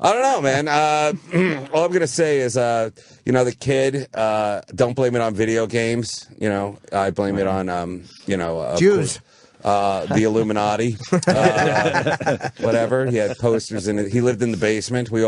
I don't know, man. All I'm gonna say is, the kid. Don't blame it on video games. I blame it on, Jews. The Illuminati, whatever. He had posters in it. He lived in the basement. We've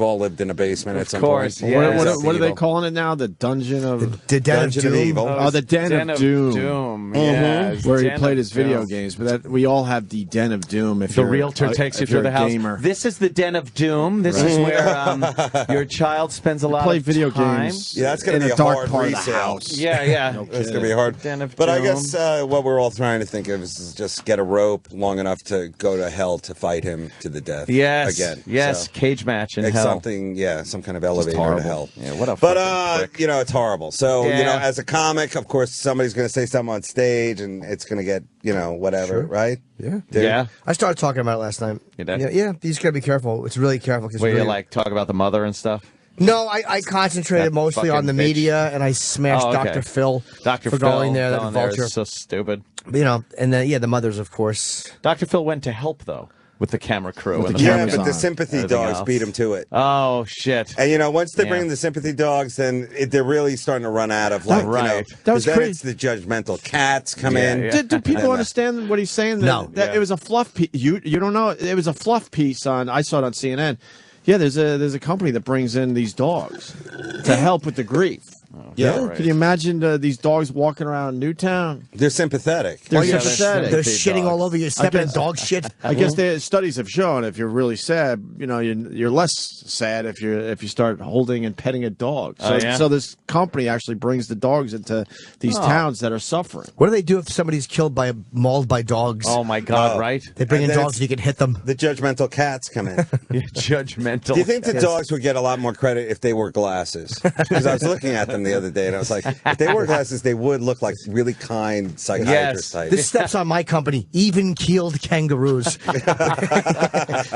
all lived in a basement at some point. Yeah. What are they calling it now? The Dungeon of the Den of Doom. Evil. Oh, the Den of Doom. Yeah, where he played his video games. But we all have the Den of Doom. If the realtor takes you through the house. Gamer. This is the Den of Doom. This is where your child spends a lot play of video time. games. Yeah, that's going to be a dark hard part resale. of the house. Yeah. No It's going to be hard. Den of but Doom. I guess what we're all trying to think of is just get a rope long enough to go to hell to fight him to the death. Yes. Again. Yes. So, Cage match in hell. Some kind of elevator to hell. Yeah. What a. But it's horrible. So Yeah. as a comic, of course, somebody's going to say something on stage, and it's going to get whatever, right? Yeah. Dude. Yeah. I started talking about it last night. You did? Yeah. You just gotta be careful. It's really careful. Where you talk about the mother and stuff. No, I concentrated That mostly on the fucking media, and I smashed Oh, okay. Dr. Phil Dr. for Phil going there. That going there vulture. is so stupid. And then the mothers, of course. Dr. Phil went to help though with the camera crew. And Yeah, cameras but the on. sympathy Everything dogs else. beat him to it. Oh shit! And once they Yeah. bring in the sympathy dogs, then they're really starting to run out of Right. That was then crazy. it's the judgmental cats come in. Yeah. Do people understand what he's saying? No. That it was a fluff piece. You don't know. It was a fluff piece on. I saw it on CNN. Yeah, there's a company that brings in these dogs to help with the grief. Yeah. right. Can you imagine these dogs walking around Newtown? They're sympathetic. They're yeah, sympathetic. They're Big shitting dogs. all over you, stepping in guess- dog shit. I guess the studies have shown if you're really sad, you're less sad if you start holding and petting a dog. So, Oh, yeah? so this company actually brings the dogs into these towns that are suffering. What do they do if somebody's mauled by dogs? Oh my god! Oh. Right? They bring in And then dogs so you can hit them. The judgmental cats come in. Judgmental. Do you think the dogs would get a lot more credit if they wore glasses? Because I was looking at them the other day, and I was like, if they wore glasses, they would look like really kind psychiatrist types. This steps on my company, even-keeled kangaroos.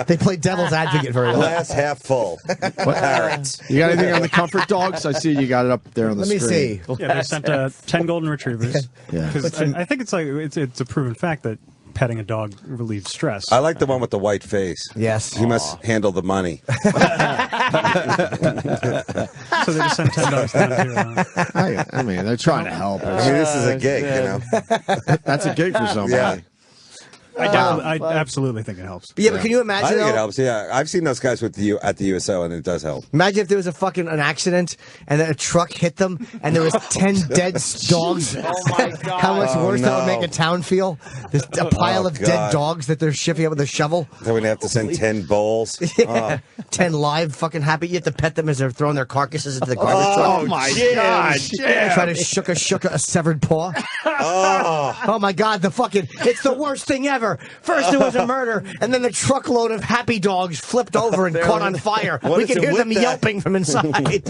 They play devil's advocate very well. Glass half full. Parrots. You got anything on the comfort dogs? I see you got it up there on the Let me screen. see. Yeah, they sent 10 golden retrievers. Yeah. Because I think it's a proven fact that petting a dog relieves stress. I like the one with the white face. Yes. He must handle the money. So they just sent 10 dogs down to. I mean, they're trying to help I us. mean, this is a gig, That's a gig for somebody. Yeah. I absolutely think it helps. Yeah, but can you I imagine? think it though, helps. Yeah, I've seen those guys at the USO, and it does help. Imagine if there was an accident and then a truck hit them and there was 10 dead dogs. Oh my god! How much worse that would no. make a town feel? There's a pile Oh, of God. dead dogs that they're shipping out with a shovel. Then we'd have to send 10 bowls. Oh. 10 live fucking happy. You have to pet them as they're throwing their carcasses into the garbage truck. Oh my God! Try to shook a severed paw. Oh my God! It's the worst thing ever. First it was a murder, and then the truckload of happy dogs flipped over and caught on fire. What We is can it hear with them that? yelping from inside.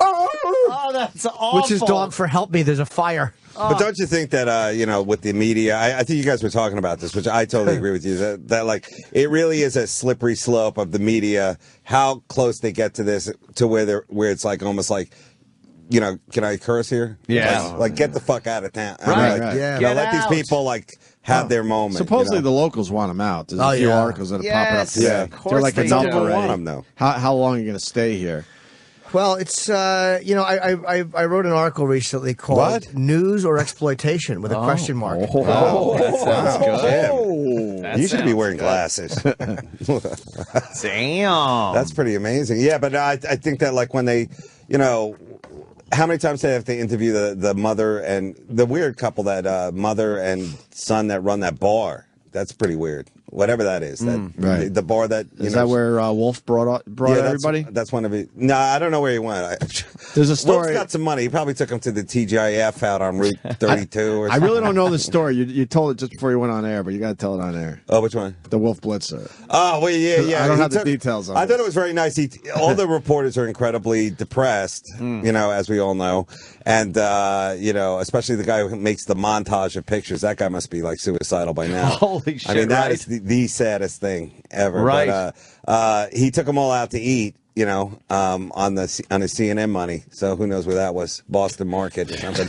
Oh, that's awful. Which is dog for help me. There's a fire. But don't you think that, with the media, I think you guys were talking about this, which I totally agree with you, that like, it really is a slippery slope of the media, how close they get to this, to where it's like, almost like, can I curse here? Yeah. Like get the fuck out of town. Right. Right. Yeah. Get Let these out. people, like, have their moment. Supposedly the locals want them out. There's Oh, a few yeah. articles that are Yes, popping up today. Yeah. of course They're like they enough do. Don't already. want 'em, though. How long are you going to stay here? Well, it's I wrote an article recently called What? "News or Exploitation" with a question mark. Oh, that sounds good. Damn. That You should be sounds wearing good. glasses. Damn. That's pretty amazing. Yeah, but I think that, like, when they, how many times they have to interview the mother and the weird couple, that mother and son that run that bar. That's pretty weird. Whatever that is. Right. The bar that, Is that where Wolf brought everybody? That's one of it. No, I don't know where he went. There's a story. Wolf's got some money. He probably took him to the TGIF out on Route 32 or I something. really don't know the story. You told it just before you went on air, but you got to tell it on air. Oh, which one? The Wolf Blitzer. Oh, well, yeah. I don't He have the details on I it. thought it was very nice. All the reporters are incredibly depressed, as we all know. And, especially the guy who makes the montage of pictures. That guy must be, like, suicidal by now. Holy shit, I mean, that right? is the saddest thing ever. Right. But he took them all out to eat. on the CNN money. So who knows where that was? Boston Market or something.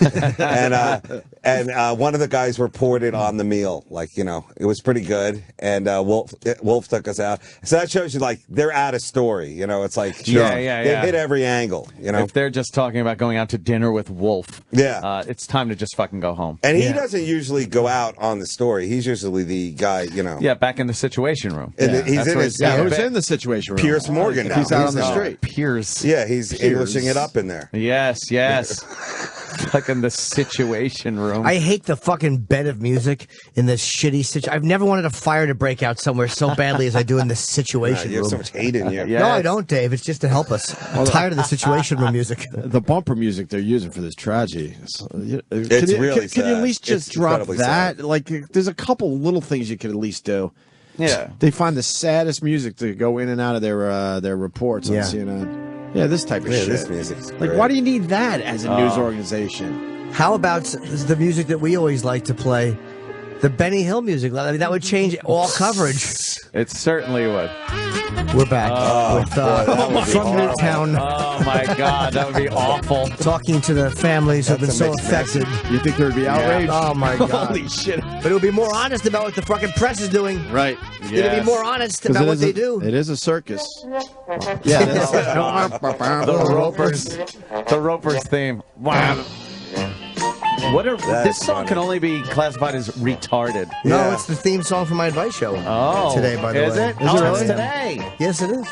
and one of the guys reported on the meal, it was pretty good. And Wolf took us out. So that shows you they're at a story. It's like they hit every angle. If they're just talking about going out to dinner with Wolf, it's time to just fucking go home. And he doesn't usually go out on the story. He's usually the guy, Yeah, back in the Situation Room. He's in his who's in the Situation Room? Pierce Morgan. He's out on the street. Piers. Yeah, he's Englishing it up in there. Yes. Like in the Situation Room. I hate the fucking bed of music in this shitty situation. I've never wanted a fire to break out somewhere so badly as I do in this Situation You Room. have so much hate in you. No, I don't, Dave. It's just to help us. I'm tired of the Situation Room music. The bumper music they're using for this tragedy. It's really Can you at least sad. just It's drop incredibly that? sad. There's a couple little things you could at least do. Yeah. They find the saddest music to go in and out of their reports on CNN. Yeah, this type of shit. This music's Like, great. why do you need that as a news organization? How about the music that we always like to play? The Benny Hill music. I mean, that would change all coverage. It certainly would. We're back with from Newtown. Oh my God, that would be awful. Talking to the families who've been so affected. You think there'd be outrage? Oh my God. Holy shit. But it would be more honest about what the fucking press is doing. Right. It'd be more honest about what they do. It is a circus. Yeah. The Ropers theme. Wow. This song funny. can only be classified as retarded. No, Yeah. it's the theme song for my advice show. Oh, Today, by the way. is it? Is it really? It's today. Yes, it is.